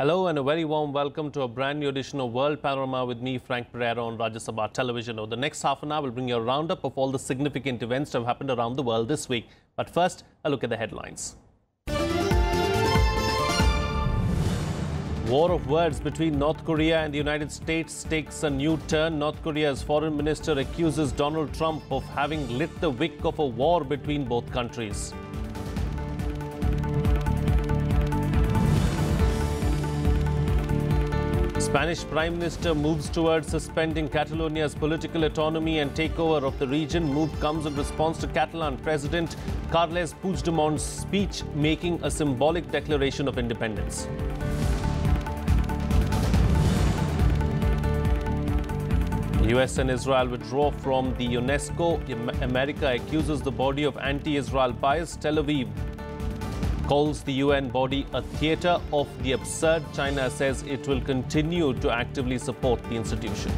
Hello and a very warm welcome to a brand new edition of World Panorama with me, Frank Pereira, on Rajya Sabha television. Over the next half an hour, we'll bring you a roundup of all the significant events that have happened around the world this week. But first, a look at the headlines. War of words between North Korea and the United States takes a new turn. North Korea's foreign minister accuses Donald Trump of having lit the wick of a war between both countries. Spanish Prime Minister moves towards suspending Catalonia's political autonomy and takeover of the region. Move comes in response to Catalan President Carles Puigdemont's speech making a symbolic declaration of independence. The US and Israel withdraw from the UNESCO. America accuses the body of anti-Israel bias. Tel Aviv calls the UN body a theatre of the absurd. China says it will continue to actively support the institution.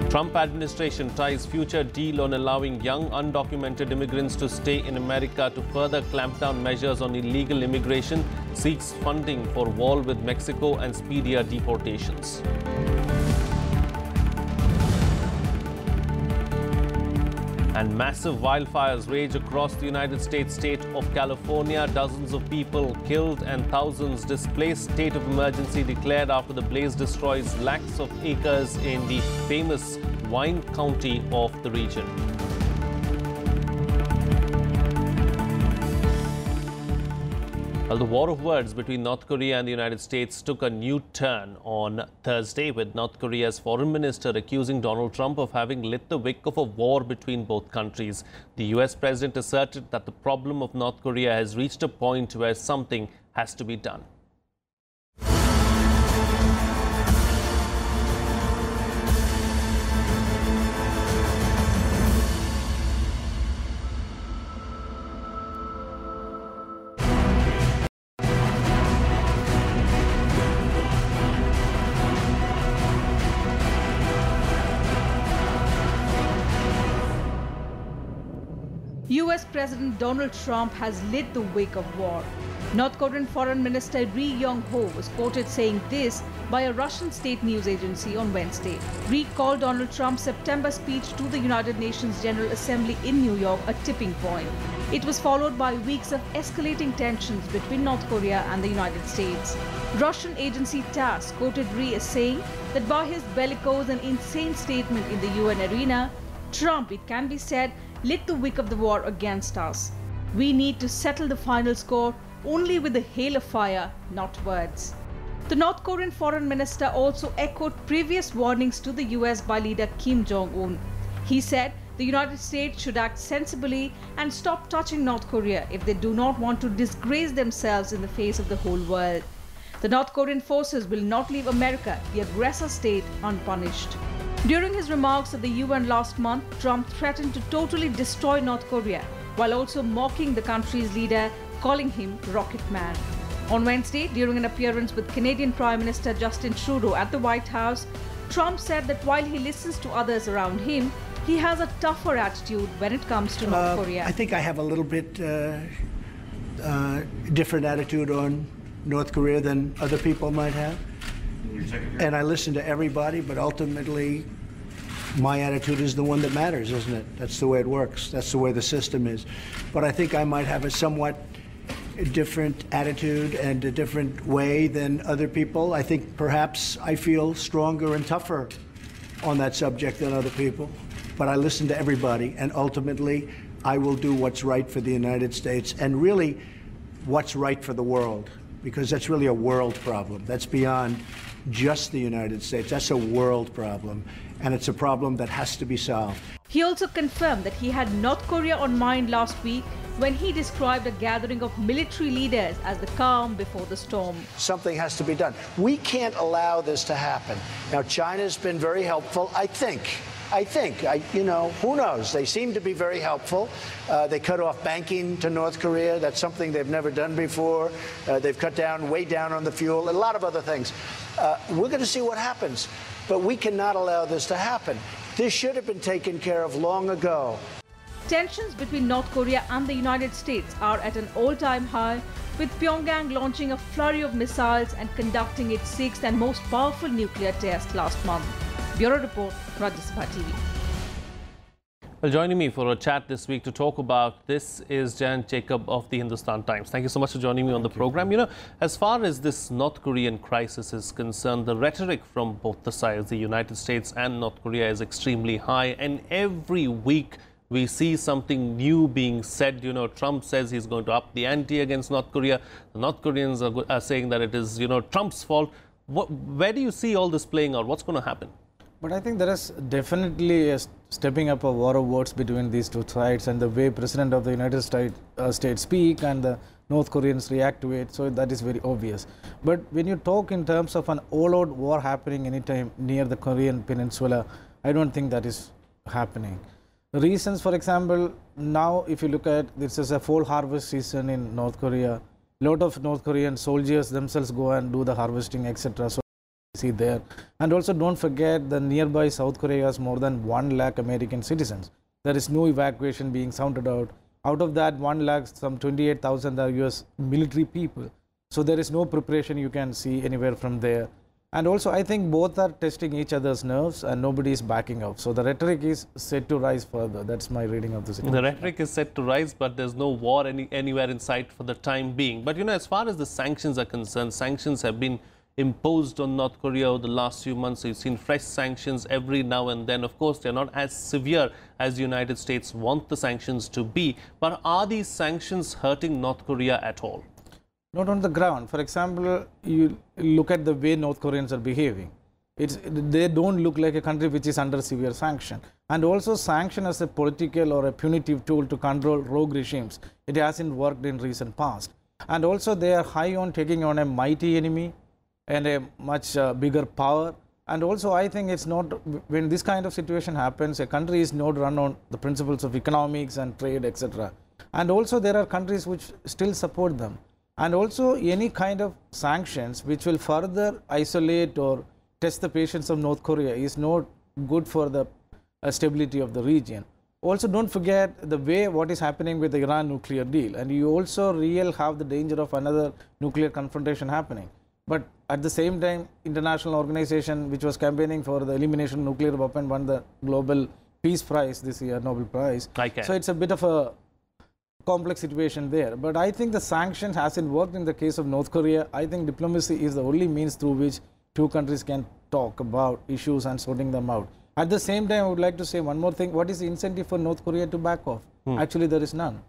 Trump administration ties future deal on allowing young undocumented immigrants to stay in America to further clamp down measures on illegal immigration, seeks funding for wall with Mexico and speedier deportations. And massive wildfires rage across the United States state of California. Dozens of people killed and thousands displaced. State of emergency declared after the blaze destroys lakhs of acres in the famous wine county of the region. Well, the war of words between North Korea and the United States took a new turn on Thursday, with North Korea's foreign minister accusing Donald Trump of having lit the wick of a war between both countries. The US president asserted that the problem of North Korea has reached a point where something has to be done. US President Donald Trump has lit the wick of war. North Korean Foreign Minister Ri Yong-ho was quoted saying this by a Russian state news agency on Wednesday. Ri called Donald Trump's September speech to the United Nations General Assembly in New York a tipping point. It was followed by weeks of escalating tensions between North Korea and the United States. Russian agency TASS quoted Ri as saying that by his bellicose and insane statement in the UN arena, Trump, it can be said, lit the wick of the war against us. We need to settle the final score only with a hail of fire, not words. The North Korean foreign minister also echoed previous warnings to the US by leader Kim Jong-un. He said the United States should act sensibly and stop touching North Korea if they do not want to disgrace themselves in the face of the whole world. The North Korean forces will not leave America, the aggressor state, unpunished. During his remarks at the UN last month, Trump threatened to totally destroy North Korea, while also mocking the country's leader, calling him Rocket Man. On Wednesday, during an appearance with Canadian Prime Minister Justin Trudeau at the White House, Trump said that while he listens to others around him, he has a tougher attitude when it comes to North Korea. I think I have a little bit different attitude on North Korea than other people might have. And I listen to everybody, but ultimately my attitude is the one that matters, isn't it? That's the way it works. That's the way the system is. But I think I might have a somewhat different attitude and a different way than other people. I think perhaps I feel stronger and tougher on that subject than other people. But I listen to everybody, and ultimately I will do what's right for the United States and really what's right for the world, because that's really a world problem. That's beyond just the United States. That's a world problem, and it's a problem that has to be solved. He also confirmed that he had North Korea on mind last week when he described a gathering of military leaders as the calm before the storm. Something has to be done. We can't allow this to happen. Now, China's been very helpful, I think, who knows? They seem to be very helpful. They cut off banking to North Korea. That's something they've never done before. They've cut down, way down on the fuel, a lot of other things. We're going to see what happens. But we cannot allow this to happen. This should have been taken care of long ago. Tensions between North Korea and the United States are at an all-time high, with Pyongyang launching a flurry of missiles and conducting its sixth and most powerful nuclear test last month. Bureau Report, Rajya Sabha TV. Well, joining me for a chat this week to talk about this is Jayant Jacob of the Hindustan Times. Thank you so much for joining me on the program. You know, as far as this North Korean crisis is concerned, the rhetoric from both the sides, the United States and North Korea, is extremely high. And every week we see something new being said. You know, Trump says he's going to up the ante against North Korea. The North Koreans are saying that it is, you know, Trump's fault. Where do you see all this playing out? What's going to happen? But I think there is definitely a stepping up of war of words between these two sides, and the way President of the United States speak and the North Koreans react to it, so that is very obvious. But when you talk in terms of an all-out war happening anytime near the Korean peninsula, I don't think that is happening. The reasons, for example, now if you look at, this is a fall harvest season in North Korea. A lot of North Korean soldiers themselves go and do the harvesting, etc. So see there. And also don't forget, the nearby South Korea has more than 1 lakh American citizens. There is no evacuation being sounded out. Out of that 1 lakh, some 28,000 are US military people. So there is no preparation you can see anywhere from there. And also I think both are testing each other's nerves and nobody is backing out. So the rhetoric is set to rise further. That's my reading of the situation. The rhetoric is set to rise, but there's no war anywhere in sight for the time being. But you know, as far as the sanctions are concerned, sanctions have been imposed on North Korea over the last few months. We've seen fresh sanctions every now and then. Of course, they're not as severe as the United States want the sanctions to be. But are these sanctions hurting North Korea at all? Not on the ground. For example, you look at the way North Koreans are behaving. They don't look like a country which is under severe sanction. And also sanction as a political or a punitive tool to control rogue regimes. It hasn't worked in recent past. And also they are high on taking on a mighty enemy and a much bigger power. And also I think it's not, when this kind of situation happens, a country is not run on the principles of economics and trade, etc. And also there are countries which still support them. And also any kind of sanctions which will further isolate or test the patience of North Korea is not good for the stability of the region. Also don't forget the way what is happening with the Iran nuclear deal, and you also have the danger of another nuclear confrontation happening. But at the same time, international organization which was campaigning for the elimination of nuclear weapon won the Global Peace Prize this year, Nobel Prize. So it's a bit of a complex situation there. But I think the sanctions hasn't worked in the case of North Korea. I think diplomacy is the only means through which two countries can talk about issues and sorting them out. At the same time, I would like to say one more thing. What is the incentive for North Korea to back off? Actually, there is none.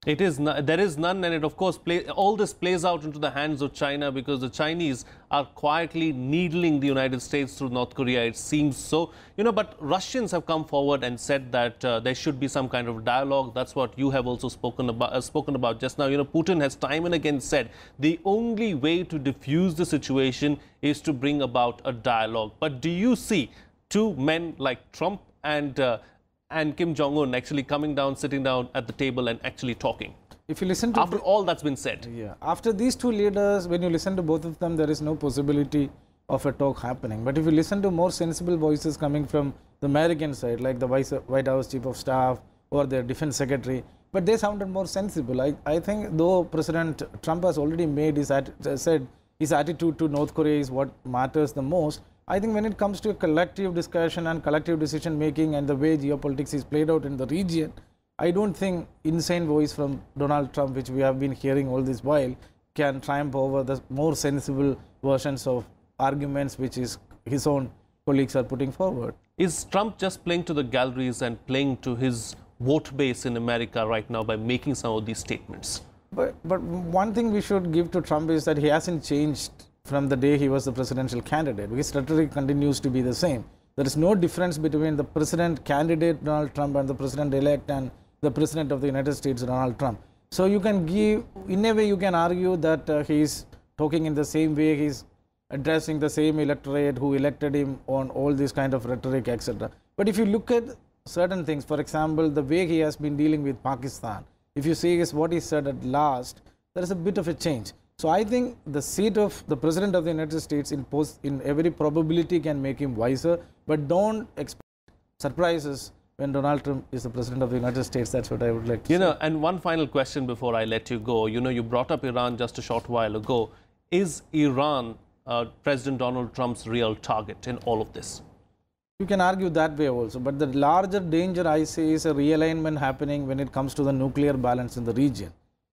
There is none, and it of course all this plays out into the hands of China, because the Chinese are quietly needling the United States through North Korea, it seems so. You know, but Russians have come forward and said that there should be some kind of dialogue. That's what you have also spoken about just now. You know, Putin has time and again said the only way to diffuse the situation is to bring about a dialogue. But do you see two men like Trump and Kim Jong-un actually coming down, sitting down at the table and actually talking? If you listen to after all that's been said. Yeah. After these two leaders, when you listen to both of them, there is no possibility of a talk happening. But if you listen to more sensible voices coming from the American side, like the White House Chief of Staff or their Defense Secretary, but they sounded more sensible. I think though President Trump has already made said his attitude to North Korea is what matters the most, I think when it comes to a collective discussion and collective decision making and the way geopolitics is played out in the region, I don't think insane voice from Donald Trump, which we have been hearing all this while, can triumph over the more sensible versions of arguments which his own colleagues are putting forward. Is Trump just playing to the galleries and playing to his vote base in America right now by making some of these statements? But one thing we should give to Trump is that he hasn't changed from the day he was the presidential candidate. His rhetoric continues to be the same. There is no difference between the president candidate Donald Trump and the president-elect and the president of the United States Donald Trump. So you can give, in a way you can argue that he is talking in the same way, he is addressing the same electorate who elected him on all this kind of rhetoric, etc. But if you look at certain things, for example, the way he has been dealing with Pakistan, if you see what he said at last, there is a bit of a change. So I think the seat of the President of the United States in every probability can make him wiser, but don't expect surprises when Donald Trump is the President of the United States. That's what I would like to say. You know, and one final question before I let you go. You know, you brought up Iran just a short while ago. Is Iran President Donald Trump's real target in all of this? You can argue that way also, but the larger danger I say is a realignment happening when it comes to the nuclear balance in the region.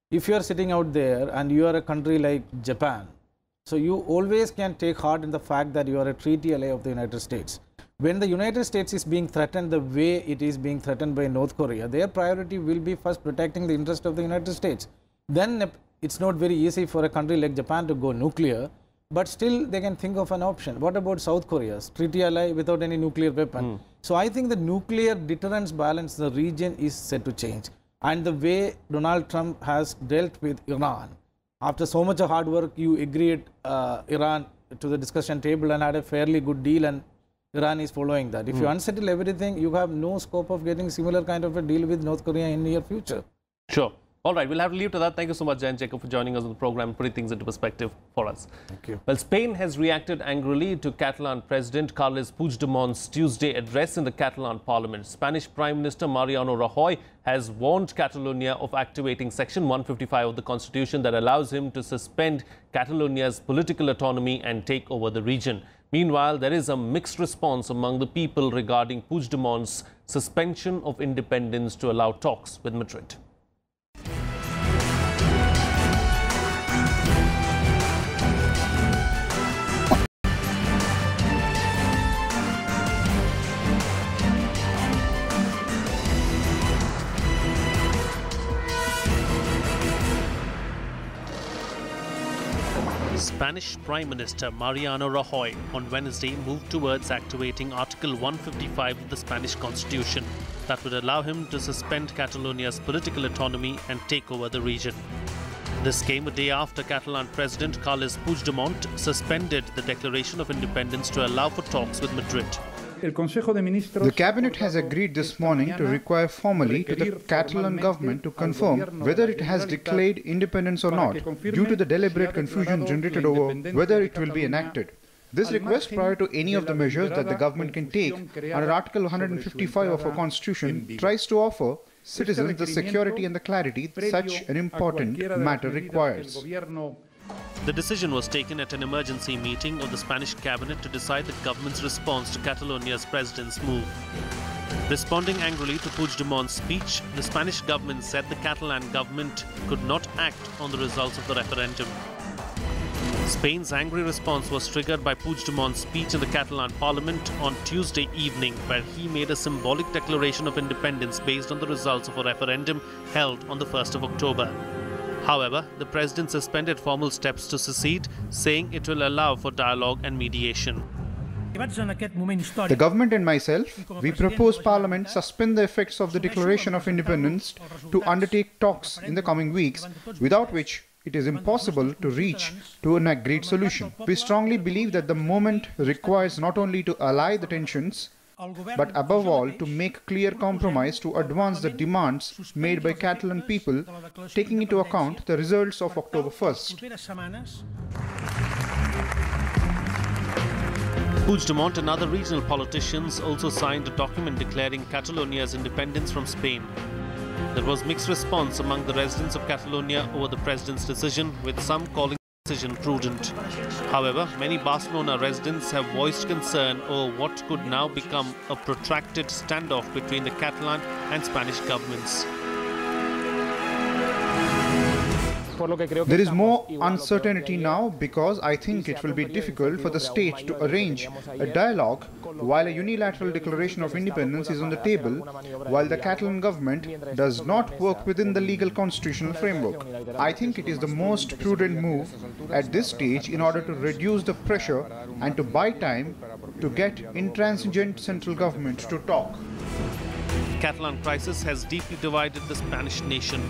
If you are sitting out there and you are a country like Japan, so you always can take heart in the fact that you are a treaty ally of the United States. When the United States is being threatened the way it is being threatened by North Korea, their priority will be first protecting the interest of the United States. Then it's not very easy for a country like Japan to go nuclear, but still they can think of an option. What about South Korea's treaty ally without any nuclear weapon? So I think the nuclear deterrence balance in the region is set to change. And the way Donald Trump has dealt with Iran, after so much of hard work, you agreed Iran to the discussion table and had a fairly good deal, and Iran is following that. If you unsettle everything, you have no scope of getting similar kind of a deal with North Korea in the near future. Sure. All right, we'll have to leave to that. Thank you so much, Jayant Jacob, for joining us on the program, putting things into perspective for us. Thank you. Well, Spain has reacted angrily to Catalan President Carles Puigdemont's Tuesday address in the Catalan Parliament. Spanish Prime Minister Mariano Rajoy has warned Catalonia of activating Section 155 of the Constitution that allows him to suspend Catalonia's political autonomy and take over the region. Meanwhile, there is a mixed response among the people regarding Puigdemont's suspension of independence to allow talks with Madrid. Spanish Prime Minister Mariano Rajoy on Wednesday moved towards activating Article 155 of the Spanish Constitution that would allow him to suspend Catalonia's political autonomy and take over the region. This came a day after Catalan President Carles Puigdemont suspended the declaration of independence to allow for talks with Madrid. The Cabinet has agreed this morning to require formally to the Catalan government to confirm whether it has declared independence or not, due to the deliberate confusion generated over whether it will be enacted. This request, prior to any of the measures that the government can take under Article 155 of our Constitution, tries to offer citizens the security and the clarity such an important matter requires. The decision was taken at an emergency meeting of the Spanish cabinet to decide the government's response to Catalonia's president's move. Responding angrily to Puigdemont's speech, the Spanish government said the Catalan government could not act on the results of the referendum. Spain's angry response was triggered by Puigdemont's speech in the Catalan parliament on Tuesday evening, where he made a symbolic declaration of independence based on the results of a referendum held on the 1st of October. However, the president suspended formal steps to secede, saying it will allow for dialogue and mediation. The government and myself, we propose Parliament suspend the effects of the Declaration of Independence to undertake talks in the coming weeks, without which it is impossible to reach to an agreed solution. We strongly believe that the moment requires not only to allay the tensions, but above all to make clear compromise to advance the demands made by Catalan people, taking into account the results of October 1st. Puigdemont and other regional politicians also signed a document declaring Catalonia's independence from Spain. There was mixed response among the residents of Catalonia over the president's decision, with some calling the decision prudent. However, many Barcelona residents have voiced concern over what could now become a protracted standoff between the Catalan and Spanish governments. There is more uncertainty now because I think it will be difficult for the state to arrange a dialogue while a unilateral declaration of independence is on the table, while the Catalan government does not work within the legal constitutional framework. I think it is the most prudent move at this stage in order to reduce the pressure and to buy time to get intransigent central government to talk. The Catalan crisis has deeply divided the Spanish nation.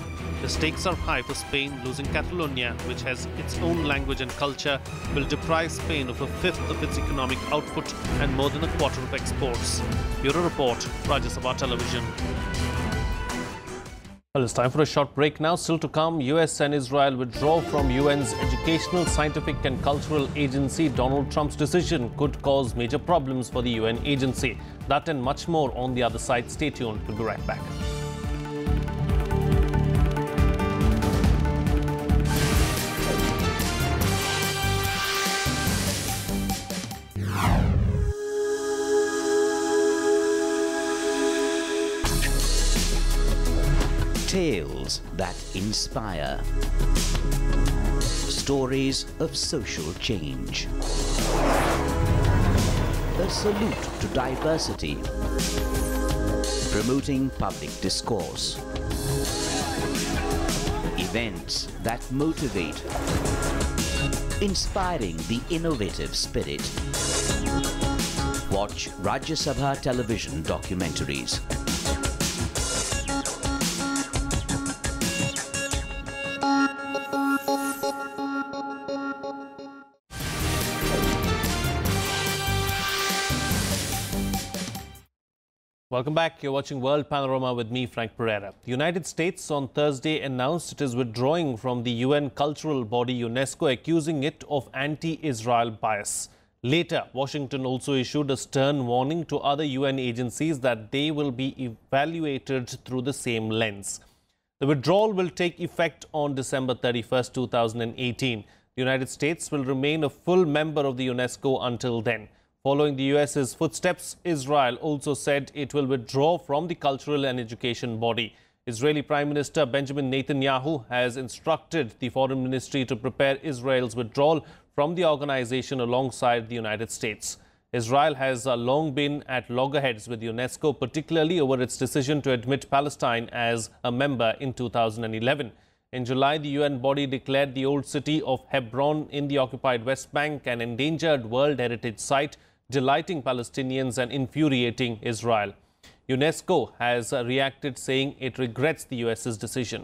The stakes are high for Spain. Losing Catalonia, which has its own language and culture, will deprive Spain of a fifth of its economic output and more than a quarter of exports. Bureau Report, Rajya Sabha Television. Well, it's time for a short break now. Still to come, US and Israel withdraw from UN's Educational, Scientific and Cultural Agency. Donald Trump's decision could cause major problems for the UN agency. That and much more on the other side. Stay tuned. We'll be right back. Tales that inspire. Stories of social change. A salute to diversity. Promoting public discourse. Events that motivate. Inspiring the innovative spirit. Watch Rajya Sabha television documentaries. Welcome back. You're watching World Panorama with me, Frank Pereira. The United States on Thursday announced it is withdrawing from the UN cultural body UNESCO, accusing it of anti-Israel bias. Later, Washington also issued a stern warning to other UN agencies that they will be evaluated through the same lens. The withdrawal will take effect on December 31st, 2018. The United States will remain a full member of the UNESCO until then. Following the US's footsteps, Israel also said it will withdraw from the cultural and education body. Israeli Prime Minister Benjamin Netanyahu has instructed the Foreign Ministry to prepare Israel's withdrawal from the organization alongside the United States. Israel has long been at loggerheads with UNESCO, particularly over its decision to admit Palestine as a member in 2011. In July, the UN body declared the old city of Hebron in the occupied West Bank an endangered World Heritage Site, delighting Palestinians and infuriating Israel. UNESCO has reacted, saying it regrets the US's decision.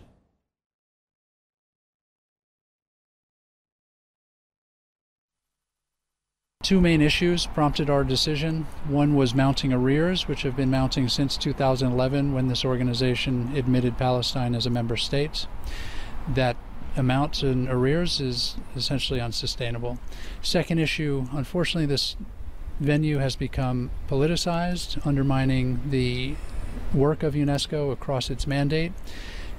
Two main issues prompted our decision. One was mounting arrears, which have been mounting since 2011 when this organization admitted Palestine as a member state. That amount in arrears is essentially unsustainable. Second issue, unfortunately, this venue has become politicized, undermining the work of UNESCO across its mandate.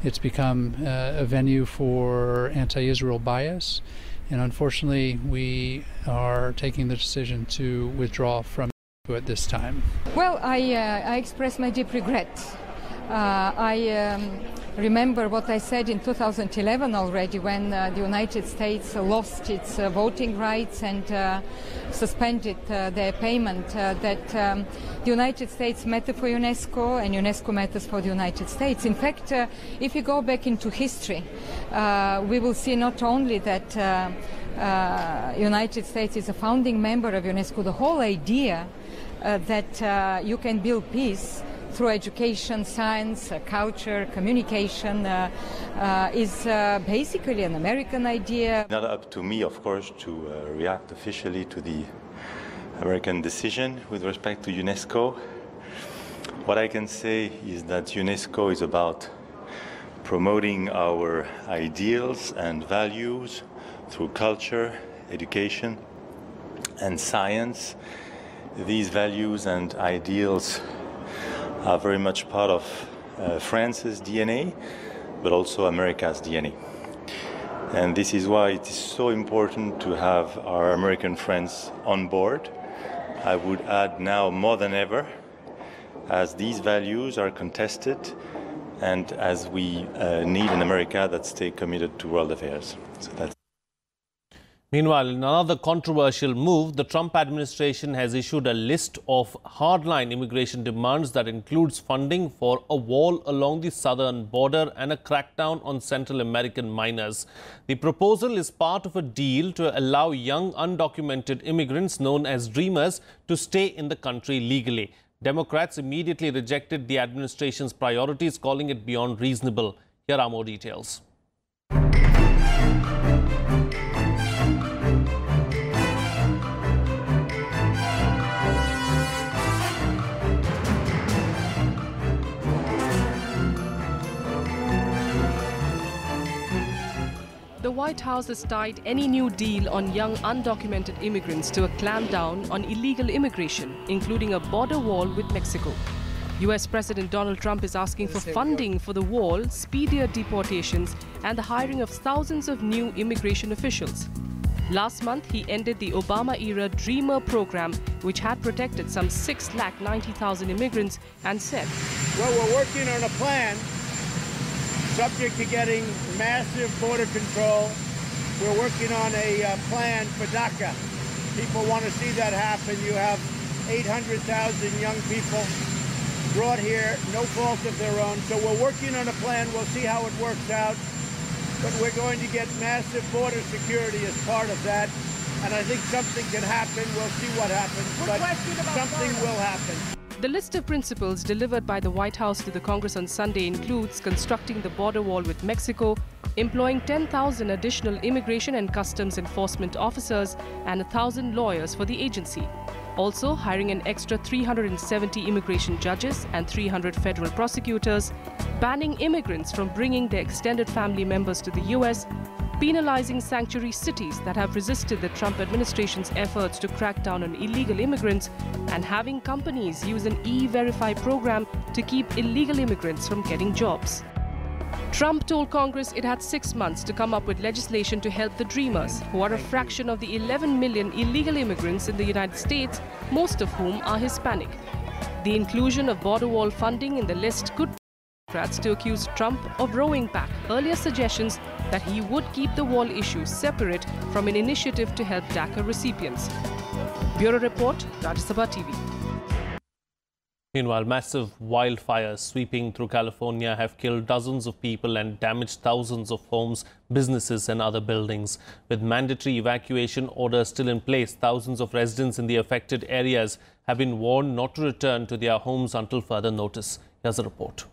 It's become a venue for anti-Israel bias, and unfortunately we are taking the decision to withdraw from it at this time. Well, I express my deep regret. I remember what I said in 2011 already, when the United States lost its voting rights and suspended their payment, that the United States matter for UNESCO and UNESCO matters for the United States. In fact, if you go back into history, we will see not only that United States is a founding member of UNESCO, the whole idea that you can build peace through education, science, culture, communication is basically an American idea. Not up to me, of course, to react officially to the American decision with respect to UNESCO. What I can say is that UNESCO is about promoting our ideals and values through culture, education, and science. These values and ideals are very much part of France's DNA, but also America's DNA. And this is why it is so important to have our American friends on board. I would add now more than ever, as these values are contested and as we need an America that stays committed to world affairs. So that's Meanwhile, in another controversial move, the Trump administration has issued a list of hardline immigration demands that includes funding for a wall along the southern border and a crackdown on Central American minors. The proposal is part of a deal to allow young undocumented immigrants known as Dreamers to stay in the country legally. Democrats immediately rejected the administration's priorities, calling it beyond reasonable. Here are more details. White House has tied any new deal on young undocumented immigrants to a clampdown on illegal immigration, including a border wall with Mexico. US President Donald Trump is asking for funding for the wall, speedier deportations, and the hiring of thousands of new immigration officials. Last month, he ended the Obama-era Dreamer program, which had protected some 690,000 immigrants, and said, "Well, we're working on a plan subject to getting massive border control. We're working on a plan for DACA. People want to see that happen. You have 800,000 young people brought here, no fault of their own. So we're working on a plan. We'll see how it works out. But we're going to get massive border security as part of that. And I think something can happen. We'll see what happens. But something will happen." The list of principles delivered by the White House to the Congress on Sunday includes constructing the border wall with Mexico, employing 10,000 additional immigration and customs enforcement officers, and 1,000 lawyers for the agency. Also, hiring an extra 370 immigration judges and 300 federal prosecutors, banning immigrants from bringing their extended family members to the US, penalizing sanctuary cities that have resisted the Trump administration's efforts to crack down on illegal immigrants, and having companies use an E-Verify program to keep illegal immigrants from getting jobs. Trump told Congress it had 6 months to come up with legislation to help the Dreamers, who are a fraction of the 11 million illegal immigrants in the United States, most of whom are Hispanic. The inclusion of border wall funding in the list could Democrats to accuse Trump of rowing back earlier suggestions that he would keep the wall issue separate from an initiative to help DACA recipients. Bureau Report, Rajya Sabha TV. Meanwhile, massive wildfires sweeping through California have killed dozens of people and damaged thousands of homes, businesses and other buildings. With mandatory evacuation orders still in place, thousands of residents in the affected areas have been warned not to return to their homes until further notice. Here's a report.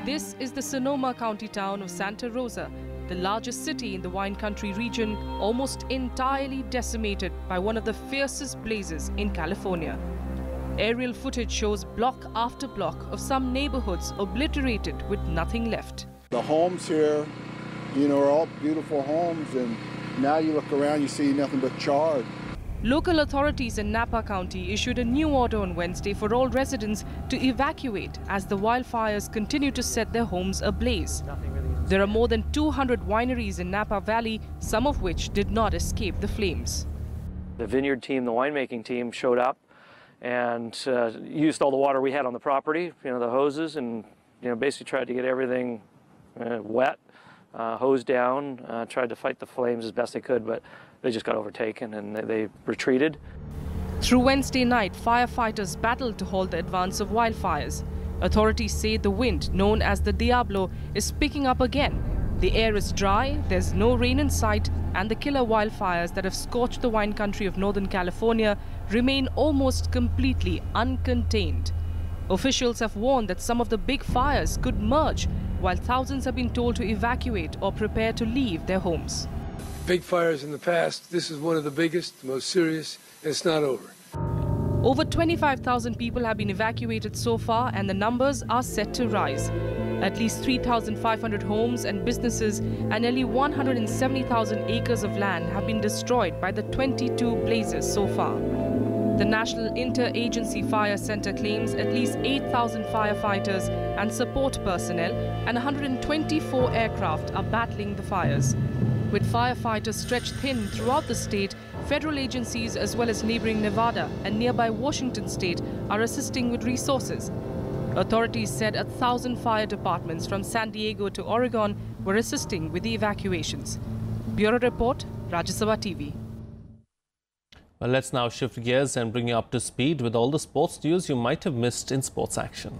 This is the Sonoma County town of Santa Rosa, the largest city in the wine country region, almost entirely decimated by one of the fiercest blazes in California. Aerial footage shows block after block of some neighborhoods obliterated with nothing left. The homes here, are all beautiful homes, and now you look around, you see nothing but charred. Local authorities in Napa County issued a new order on Wednesday for all residents to evacuate as the wildfires continue to set their homes ablaze. There are more than 200 wineries in Napa Valley, some of which did not escape the flames. The vineyard team, the winemaking team showed up and used all the water we had on the property, the hoses, and basically tried to get everything wet, hosed down, tried to fight the flames as best they could, but they just got overtaken and they retreated. Through Wednesday night, firefighters battled to halt the advance of wildfires. Authorities say the wind, known as the Diablo, is picking up again. The air is dry, there's no rain in sight, and the killer wildfires that have scorched the wine country of Northern California remain almost completely uncontained. Officials have warned that some of the big fires could merge, while thousands have been told to evacuate or prepare to leave their homes. Big fires in the past, this is one of the biggest, most serious, and it's not over. Over 25,000 people have been evacuated so far, and the numbers are set to rise. At least 3,500 homes and businesses and nearly 170,000 acres of land have been destroyed by the 22 blazes so far. The National Interagency Fire Center claims at least 8,000 firefighters and support personnel and 124 aircraft are battling the fires. With firefighters stretched thin throughout the state, federal agencies as well as neighboring Nevada and nearby Washington state are assisting with resources. Authorities said 1,000 fire departments from San Diego to Oregon were assisting with the evacuations. Bureau Report, Rajya Sabha TV. Well, let's now shift gears and bring you up to speed with all the sports news you might have missed in sports action.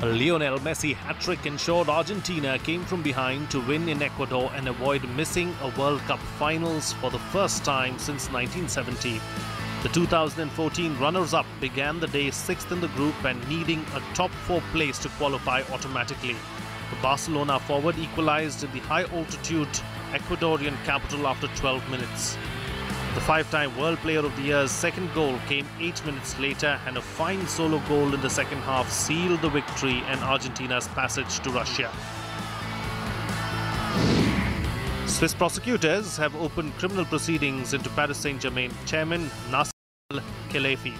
A Lionel Messi hat-trick ensured Argentina came from behind to win in Ecuador and avoid missing a World Cup finals for the first time since 1970. The 2014 runners-up began the day 6th in the group and needing a top 4 place to qualify automatically. The Barcelona forward equalized in the high-altitude Ecuadorian capital after 12 minutes. The 5-time World Player of the Year's second goal came 8 minutes later, and a fine solo goal in the second half sealed the victory and Argentina's passage to Russia. Swiss prosecutors have opened criminal proceedings into Paris Saint-Germain chairman Nasser Al-Khelaifi.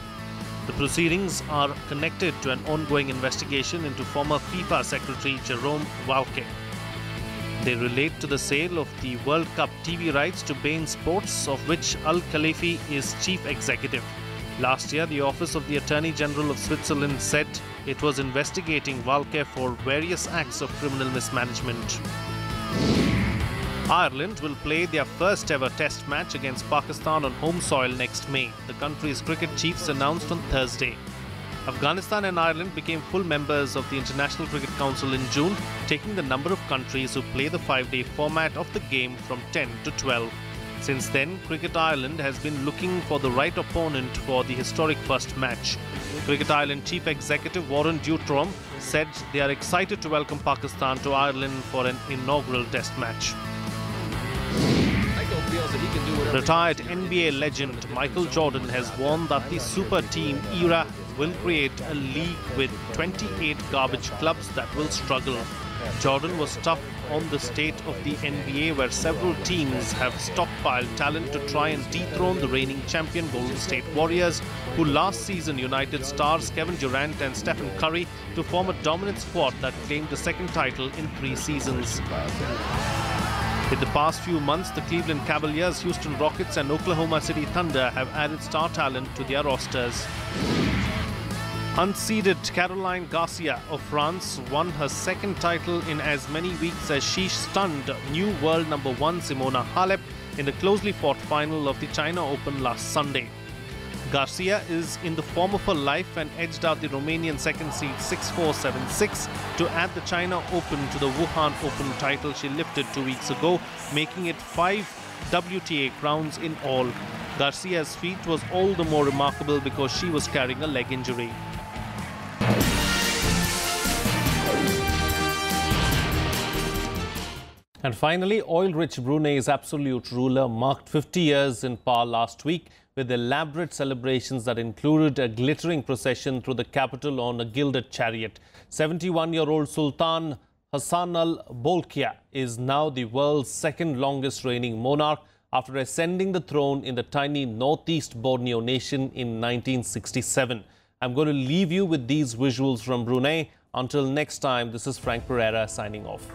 The proceedings are connected to an ongoing investigation into former FIFA secretary Jerome Valcke. They relate to the sale of the World Cup TV rights to Bain Sports, of which Al-Khelaifi is chief executive. Last year, the Office of the Attorney General of Switzerland said it was investigating Valcke for various acts of criminal mismanagement. Ireland will play their first ever test match against Pakistan on home soil next May, the country's cricket chiefs announced on Thursday. Afghanistan and Ireland became full members of the International Cricket Council in June, taking the number of countries who play the 5-day format of the game from 10 to 12. Since then, Cricket Ireland has been looking for the right opponent for the historic first match. Cricket Ireland Chief Executive Warren Dutrom said they are excited to welcome Pakistan to Ireland for an inaugural test match. Retired NBA legend Michael Jordan has warned that the super team era will create a league with 28 garbage clubs that will struggle. Jordan was tough on the state of the NBA, where several teams have stockpiled talent to try and dethrone the reigning champion Golden State Warriors, who last season united stars Kevin Durant and Stephen Curry to form a dominant squad that claimed the second title in 3 seasons. In the past few months, the Cleveland Cavaliers, Houston Rockets and Oklahoma City Thunder have added star talent to their rosters. Unseeded Caroline Garcia of France won her second title in as many weeks as she stunned new world '1 Simona Halep in the closely fought final of the China Open last Sunday. Garcia is in the form of her life and edged out the Romanian second seed 6-4, 7-6 to add the China Open to the Wuhan Open title she lifted 2 weeks ago, making it 5 WTA crowns in all. Garcia's feat was all the more remarkable because she was carrying a leg injury. And finally, oil-rich Brunei's absolute ruler marked 50 years in power last week with elaborate celebrations that included a glittering procession through the capital on a gilded chariot. 71-year-old Sultan Hassan al-Bolkiah is now the world's second longest reigning monarch after ascending the throne in the tiny northeast Borneo nation in 1967. I'm going to leave you with these visuals from Brunei. Until next time, this is Frank Pereira signing off.